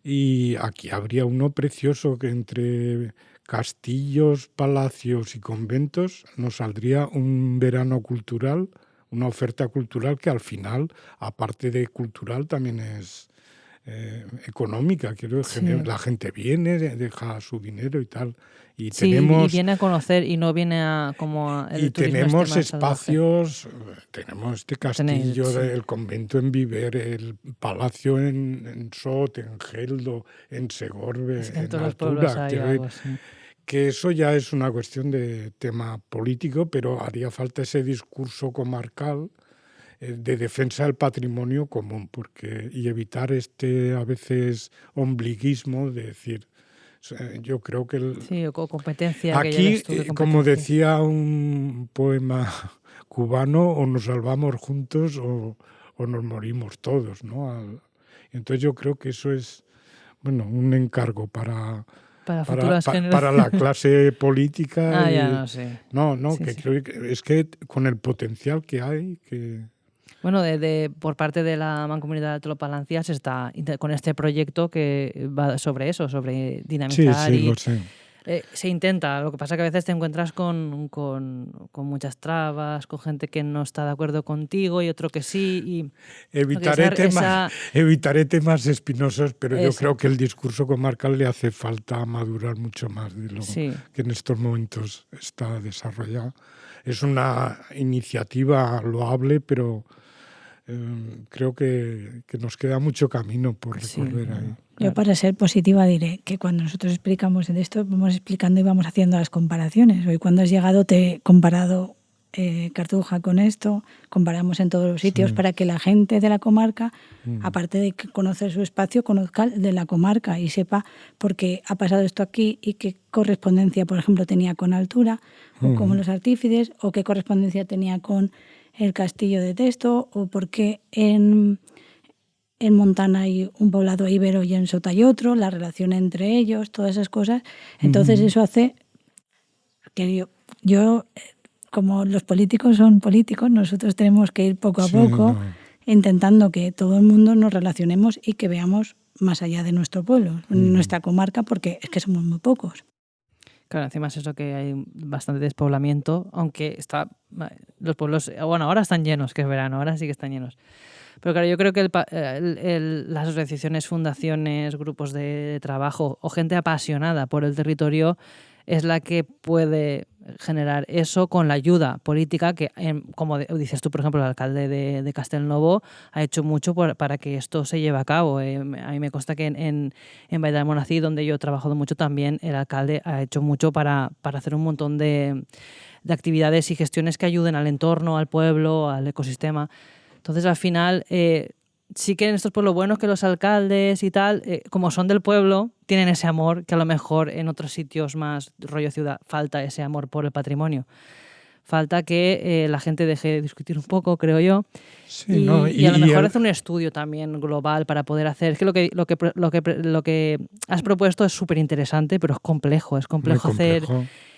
y aquí habría uno precioso que entre castillos, palacios y conventos nos saldría un verano cultural, una oferta cultural que al final, aparte de cultural, también es económica. La gente viene, deja su dinero y tal. Y y viene a conocer y no viene y tenemos espacios, tenemos este castillo del convento en Viver, el palacio en Sot, en Geldo, en Segorbe, en Altura. Que eso ya es una cuestión de tema político, pero haría falta ese discurso comarcal de defensa del patrimonio común, y evitar a veces ombliguismo de decir, yo creo que o competencia. Aquí, como decía un poema cubano, o nos salvamos juntos o nos morimos todos, ¿no? Entonces yo creo que eso es, bueno, un encargo para la clase política. Es que con el potencial que hay, Bueno, por parte de la Mancomunidad de Alto Palancia se está con este proyecto que va sobre eso, sobre dinamizar lo sé. Se intenta, lo que pasa que a veces te encuentras con muchas trabas, con gente que no está de acuerdo contigo y otro que sí. Y evitaré temas espinosos, pero yo creo que el discurso comarcal le hace falta madurar mucho más de lo que en estos momentos está desarrollado. Es una iniciativa loable, pero creo que nos queda mucho camino por recorrer ahí. Yo, para ser positiva, diré que cuando nosotros explicamos en esto, vamos explicando y vamos haciendo las comparaciones. Hoy, cuando has llegado, te he comparado Cartuja con esto, comparamos en todos los sitios para que la gente de la comarca, aparte de conocer su espacio, conozca el de la comarca y sepa por qué ha pasado esto aquí y qué correspondencia, por ejemplo, tenía con Altura, o con los Artífices, o qué correspondencia tenía con el Castillo de Testo, o por qué en Montana hay un poblado íbero y en Sota hay otro, la relación entre ellos, todas esas cosas. Entonces eso hace que yo, como los políticos son políticos, nosotros tenemos que ir poco a poco intentando que todo el mundo nos relacionemos y que veamos más allá de nuestro pueblo, nuestra comarca, porque es que somos muy pocos. Claro, encima es eso, que hay bastante despoblamiento, aunque los pueblos, bueno, ahora están llenos, que es verano, ahora sí que están llenos. Pero claro, yo creo que las asociaciones, fundaciones, grupos de trabajo o gente apasionada por el territorio es la que puede generar eso con la ayuda política que, como dices tú, por ejemplo, el alcalde de Castelnovo ha hecho mucho para que esto se lleve a cabo. A mí me consta que en Vall d'Almonací, donde yo he trabajado mucho también, el alcalde ha hecho mucho para hacer un montón de actividades y gestiones que ayuden al entorno, al pueblo, al ecosistema. Entonces, al final, sí que en estos pueblos buenos que los alcaldes y tal, como son del pueblo, tienen ese amor que a lo mejor en otros sitios más rollo ciudad falta ese amor por el patrimonio. Falta que la gente deje de discutir un poco, creo yo. Sí, y a lo mejor hacer un estudio también global para poder hacer. Es que lo que has propuesto es súper interesante, pero es complejo hacer.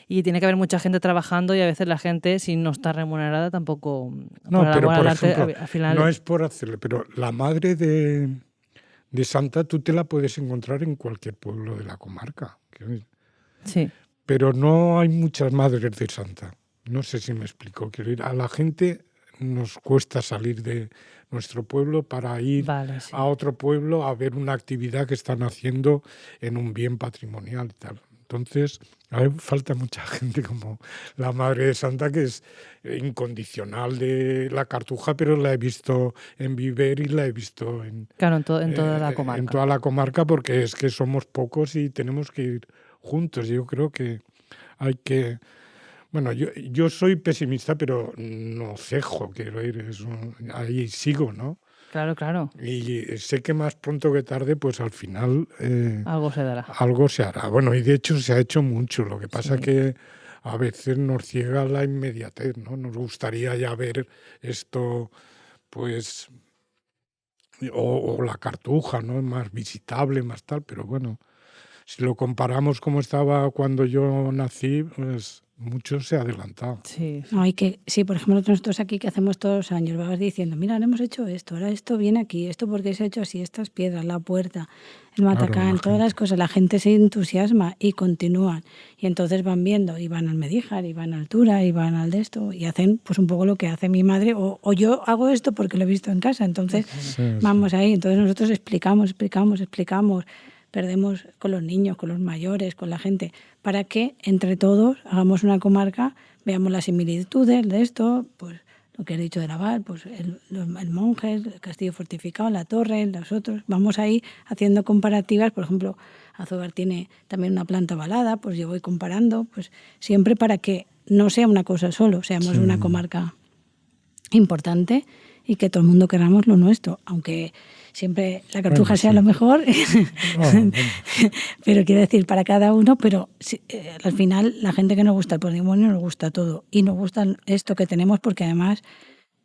Y tiene que haber mucha gente trabajando y a veces la gente, si no está remunerada, tampoco... No, pero por ejemplo, al final... no es por hacerle, pero la madre de Santa tú te la puedes encontrar en cualquier pueblo de la comarca. Sí. Pero no hay muchas madres de Santa. No sé si me explico. Quiero ir a la gente, nos cuesta salir de nuestro pueblo para ir a otro pueblo a ver una actividad que están haciendo en un bien patrimonial y tal. Entonces, a ver, falta mucha gente como la Madre de Santa, que es incondicional de la Cartuja, pero la he visto en Viver y la he visto en toda la comarca. En toda la comarca, porque es que somos pocos y tenemos que ir juntos. Yo creo que hay que... Bueno, yo soy pesimista, pero no cejo, quiero ir, ahí sigo, ¿no? Claro. Y sé que más pronto que tarde, pues al final... algo se dará. Algo se hará. Bueno, y de hecho se ha hecho mucho. Lo que pasa que a veces nos ciega la inmediatez, ¿no? Nos gustaría ya ver esto, pues... O la Cartuja, ¿no? Más visitable, más tal. Pero bueno, si lo comparamos como estaba cuando yo nací, pues... mucho se ha adelantado. Sí. No, hay que, sí, por ejemplo, nosotros aquí que hacemos todos los años, vamos diciendo, mira, hemos hecho esto, ahora esto viene aquí, esto porque se ha hecho así, estas piedras, la puerta, el matacán, todas las cosas, la gente se entusiasma y continúan. Y entonces van viendo, y van al Medíjar, y van a Altura, y van al de esto, y hacen pues un poco lo que hace mi madre, o yo hago esto porque lo he visto en casa, entonces vamos ahí, entonces nosotros explicamos, perdemos con los niños, con los mayores, con la gente, para que entre todos hagamos una comarca, veamos las similitudes de esto, pues lo que he dicho de Laval, pues el monje, el castillo fortificado, la torre, los otros. Vamos ahí haciendo comparativas, por ejemplo, Azogar tiene también una planta balada, pues yo voy comparando, pues siempre para que no sea una cosa solo, seamos una comarca importante y que todo el mundo queramos lo nuestro, aunque siempre la Cartuja sea lo mejor, pero quiero decir, para cada uno, pero al final la gente que nos gusta el patrimonio nos gusta todo y nos gusta esto que tenemos porque además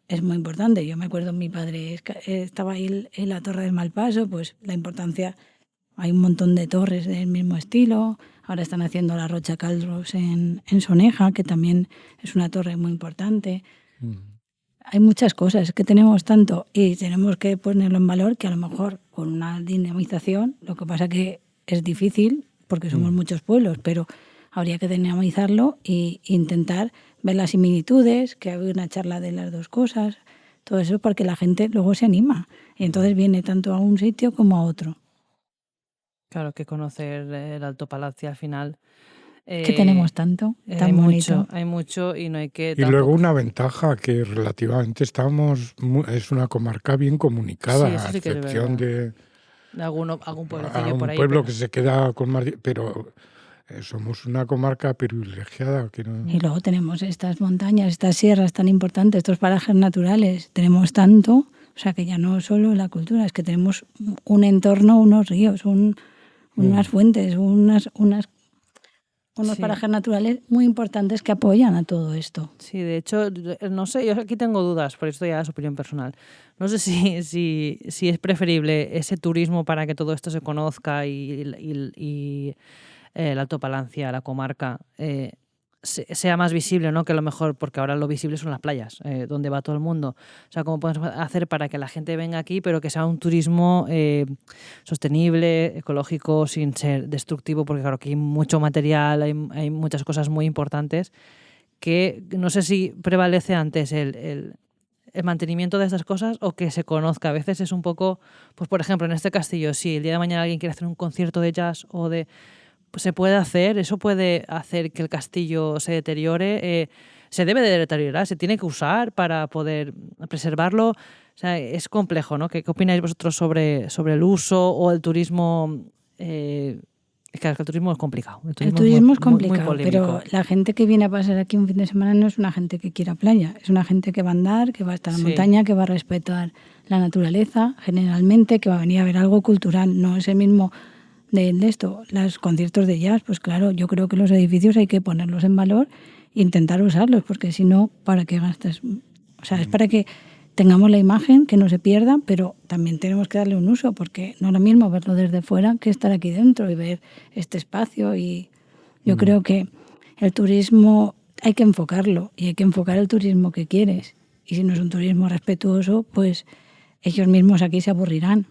es muy importante. Yo me acuerdo, mi padre estaba ahí en la Torre del Malpaso, pues la importancia, hay un montón de torres del mismo estilo, ahora están haciendo la Rocha Caldros en Soneja, que también es una torre muy importante. Hay muchas cosas que tenemos tanto y tenemos que ponerlo en valor que a lo mejor con una dinamización, lo que pasa que es difícil, porque somos muchos pueblos, pero habría que dinamizarlo e intentar ver las similitudes, que haya una charla de las dos cosas, todo eso para que la gente luego se anima. Y entonces viene tanto a un sitio como a otro. Claro, que conocer el Alto Palacio al final. Que tenemos tanto, tan bonito. Hay mucho y no hay que... Y luego una ventaja que relativamente es una comarca bien comunicada, Sí, eso a sí que es excepción verdad. de algún pueblecillo a un por ahí. pueblo pero- que se queda con más... Pero somos una comarca privilegiada. Que no... Y luego tenemos estas montañas, estas sierras tan importantes, estos parajes naturales. Tenemos tanto, o sea que ya no solo la cultura, es que tenemos un entorno, unos ríos, unas fuentes, unos Sí. parajes naturales muy importantes que apoyan a todo esto. Sí, de hecho, no sé, yo aquí tengo dudas, por esto ya es opinión personal. No sé si es preferible ese turismo para que todo esto se conozca y el Alto Palancia, la comarca, sea más visible, ¿no? Que lo mejor, porque ahora lo visible son las playas, donde va todo el mundo. O sea, ¿cómo podemos hacer para que la gente venga aquí, pero que sea un turismo sostenible, ecológico, sin ser destructivo? Porque claro, aquí hay mucho material, hay muchas cosas muy importantes que no sé si prevalece antes el mantenimiento de estas cosas o que se conozca. A veces es un poco, pues por ejemplo, en este castillo, si el día de mañana alguien quiere hacer un concierto de jazz o de... Pues se puede hacer, eso puede hacer que el castillo se deteriore, se debe de deteriorar, se tiene que usar para poder preservarlo. O sea, es complejo, ¿no? ¿Qué opináis vosotros sobre el uso o el turismo? Es que el turismo es complicado. El turismo es muy complicado, polémico. pero la gente que viene a pasar aquí un fin de semana no es una gente que quiera playa, es una gente que va a andar, que va a estar en la Sí. montaña, que va a respetar la naturaleza, generalmente, que va a venir a ver algo cultural, no es el mismo de esto. Los conciertos de jazz, pues claro, yo creo que los edificios hay que ponerlos en valor e intentar usarlos, porque si no, ¿para qué gastas? O sea, es para que tengamos la imagen, que no se pierda, pero también tenemos que darle un uso, porque no es lo mismo verlo desde fuera que estar aquí dentro y ver este espacio. Y yo creo que el turismo hay que enfocarlo y hay que enfocar el turismo que quieres. Y si no es un turismo respetuoso, pues ellos mismos aquí se aburrirán.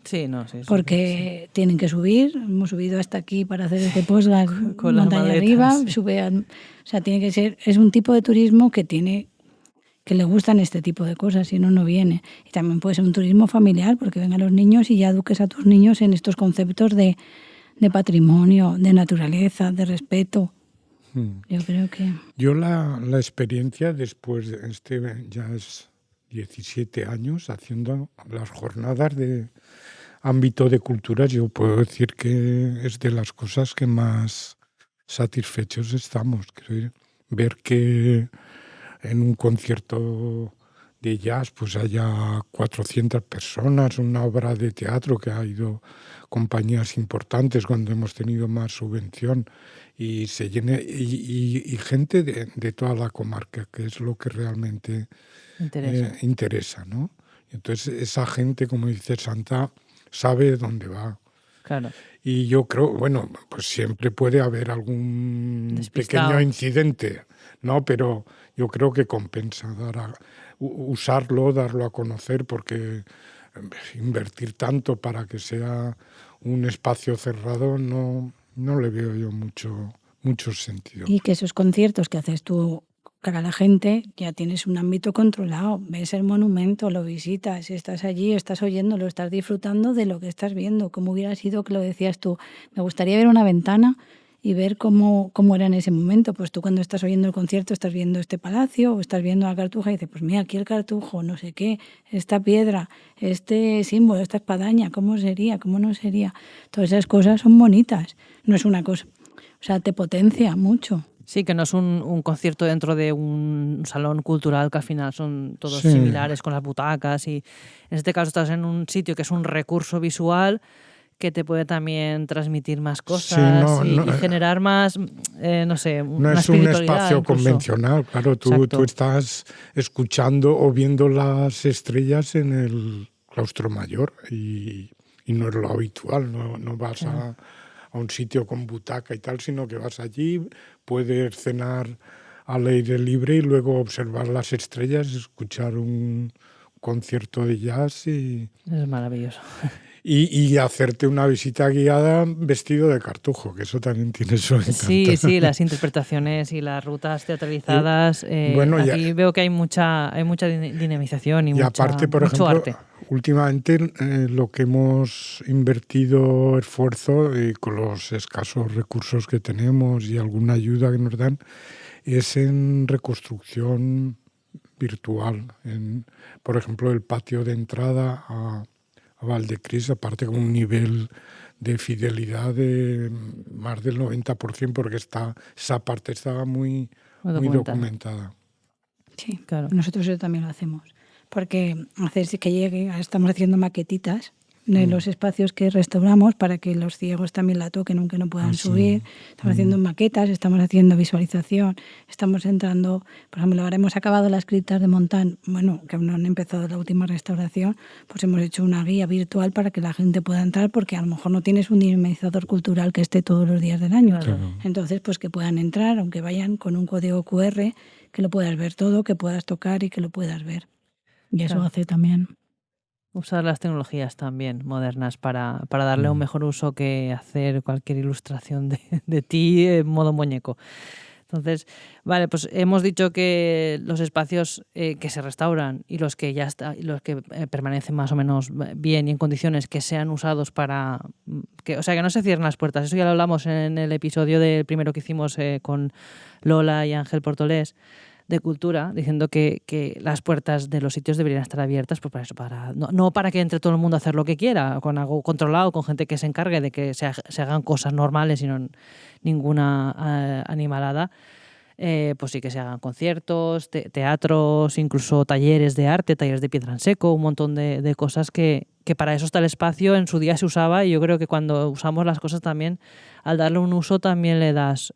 Sí, no, sí. Porque tienen que subir, hemos subido hasta aquí para hacer este postgas Con las montaña maletas, arriba, sí. o sea, tiene que ser, es un tipo de turismo que le gustan este tipo de cosas, si no, no viene. Y también puede ser un turismo familiar, porque vengan los niños y ya eduques a tus niños en estos conceptos de patrimonio, de naturaleza, de respeto. Yo creo que... Yo la experiencia después de ya es 17 años haciendo las jornadas de ámbito de culturas, yo puedo decir que es de las cosas que más satisfechos estamos. Ver que en un concierto de jazz pues haya 400 personas, una obra de teatro que ha ido compañías importantes cuando hemos tenido más subvención y se llene y gente de toda la comarca, que es lo que realmente interesa, ¿no? Entonces esa gente, como dice Santa, sabe dónde va. Claro. Y yo creo, bueno, pues siempre puede haber algún Despistado. pequeño incidente, ¿no? Pero yo creo que compensa usarlo, darlo a conocer, porque invertir tanto para que sea un espacio cerrado no le veo yo mucho sentido. Y que esos conciertos que haces tú para la gente, ya tienes un ámbito controlado, ves el monumento, lo visitas, estás allí, estás oyéndolo, estás disfrutando de lo que estás viendo, como hubiera sido que lo decías tú. Me gustaría ver una ventana y ver cómo era en ese momento. Pues tú cuando estás oyendo el concierto estás viendo este palacio o estás viendo la cartuja y dices, pues mira, aquí el cartujo, no sé qué, esta piedra, este símbolo, esta espadaña, ¿cómo sería? ¿Cómo no sería? Todas esas cosas son bonitas, no es una cosa, o sea, te potencia mucho. Sí, que no es un concierto dentro de un salón cultural, que al final son todos Sí. similares con las butacas, y en este caso estás en un sitio que es un recurso visual que te puede también transmitir más cosas y generar más, no sé, no una es un espiritualidad espacio incluso. convencional, claro, tú estás escuchando o viendo las estrellas en el claustro mayor y no es lo habitual, no vas a un sitio con butaca y tal, sino que vas allí, puedes cenar al aire libre y luego observar las estrellas, escuchar un concierto de jazz Es maravilloso. Y hacerte una visita guiada vestido de cartujo, que eso también tiene su encanto. Sí, las interpretaciones y las rutas teatralizadas. Aquí veo que hay mucha dinamización y aparte, por mucho ejemplo, arte. Últimamente lo que hemos invertido esfuerzo con los escasos recursos que tenemos y alguna ayuda que nos dan es en reconstrucción virtual. Por ejemplo, el patio de entrada a Valdecris, aparte con un nivel de fidelidad de más del 90%, porque esa parte estaba muy documentada. Sí, claro. Nosotros eso también lo hacemos. Porque estamos haciendo maquetitas de los espacios que restauramos para que los ciegos también la toquen aunque no puedan subir. Estamos haciendo maquetas, estamos haciendo visualización, estamos entrando, por ejemplo, ahora hemos acabado las criptas de Montán, que no han empezado la última restauración, pues hemos hecho una guía virtual para que la gente pueda entrar, porque a lo mejor no tienes un dinamizador cultural que esté todos los días del año. Claro. Entonces, pues que puedan entrar, aunque vayan con un código QR, que lo puedas ver todo, que puedas tocar y que lo puedas ver. Y eso hace también... Usar las tecnologías también modernas para darle un mejor uso que hacer cualquier ilustración de ti en modo muñeco. Entonces, vale, pues hemos dicho que los espacios que se restauran y los que permanecen más o menos bien y en condiciones que sean usados para... que no se cierren las puertas. Eso ya lo hablamos en el episodio del primero que hicimos con Lola y Ángel Portolés, de cultura, diciendo que las puertas de los sitios deberían estar abiertas, pues para eso, no para que entre todo el mundo a hacer lo que quiera, con algo controlado, con gente que se encargue de que se hagan cosas normales y no ninguna animalada. Pues sí, que se hagan conciertos, teatros, incluso talleres de arte, talleres de piedra en seco, un montón de cosas que para eso está el espacio. En su día se usaba, y yo creo que cuando usamos las cosas también, al darle un uso también le das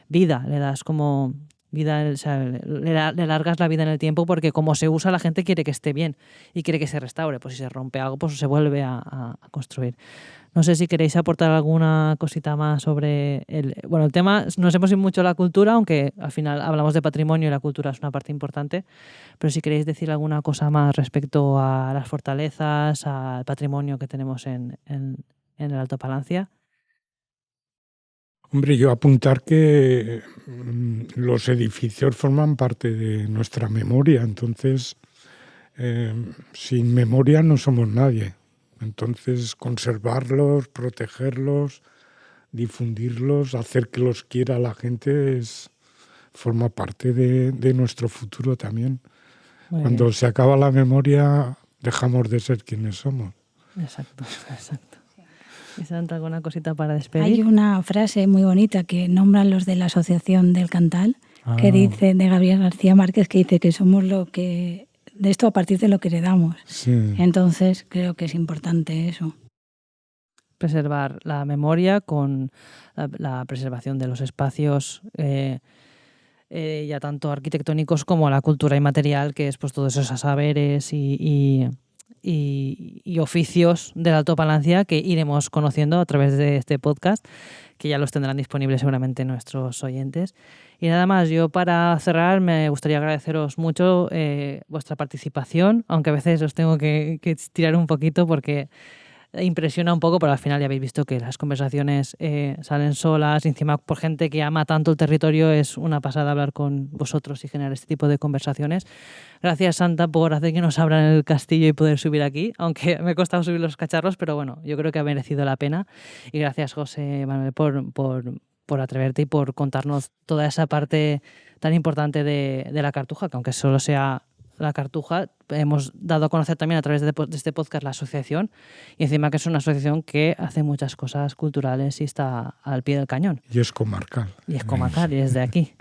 vida, le das como... vida, le largas la vida en el tiempo, porque como se usa, la gente quiere que esté bien y quiere que se restaure. Pues si se rompe algo, pues se vuelve a construir. No sé si queréis aportar alguna cosita más sobre el tema. Nos hemos ido mucho a la cultura, aunque al final hablamos de patrimonio y la cultura es una parte importante, pero si queréis decir alguna cosa más respecto a las fortalezas, al patrimonio que tenemos en el Alto Palancia. Hombre, yo apuntar que los edificios forman parte de nuestra memoria, entonces sin memoria no somos nadie. Entonces conservarlos, protegerlos, difundirlos, hacer que los quiera la gente forma parte de nuestro futuro también. Cuando se acaba la memoria, dejamos de ser quienes somos. Exacto. ¿Y Santa, alguna cosita para despedir? Hay una frase muy bonita que nombran los de la Asociación del Cantal, que dice, de Gabriel García Márquez, que dice que somos de esto a partir de lo que heredamos. Sí. Entonces creo que es importante eso. Preservar la memoria con la preservación de los espacios ya tanto arquitectónicos como la cultura inmaterial, que es pues todos esos saberes y oficios del Alto Palancia que iremos conociendo a través de este podcast, que ya los tendrán disponibles seguramente nuestros oyentes. Y nada más, yo para cerrar me gustaría agradeceros mucho vuestra participación, aunque a veces os tengo que tirar un poquito porque impresiona un poco, pero al final ya habéis visto que las conversaciones salen solas, y encima por gente que ama tanto el territorio. Es una pasada hablar con vosotros y generar este tipo de conversaciones. Gracias, Santa, por hacer que nos abran el castillo y poder subir aquí, aunque me ha costado subir los cacharros, pero bueno, yo creo que ha merecido la pena. Y gracias, José Manuel, por atreverte y por contarnos toda esa parte tan importante de la Cartuja, que aunque solo sea la Cartuja, hemos dado a conocer también a través de este podcast la asociación, y encima que es una asociación que hace muchas cosas culturales y está al pie del cañón. Y es comarcal. Y es de aquí.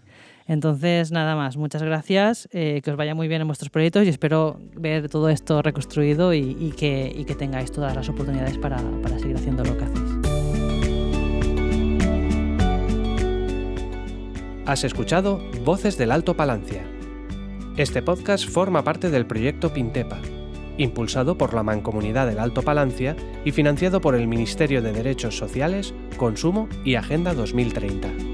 Entonces, nada más, muchas gracias, que os vaya muy bien en vuestros proyectos y espero ver todo esto reconstruido y que tengáis todas las oportunidades para seguir haciendo lo que hacéis. Has escuchado Voces del Alto Palancia. Este podcast forma parte del proyecto Pintepa, impulsado por la Mancomunidad del Alto Palancia y financiado por el Ministerio de Derechos Sociales, Consumo y Agenda 2030.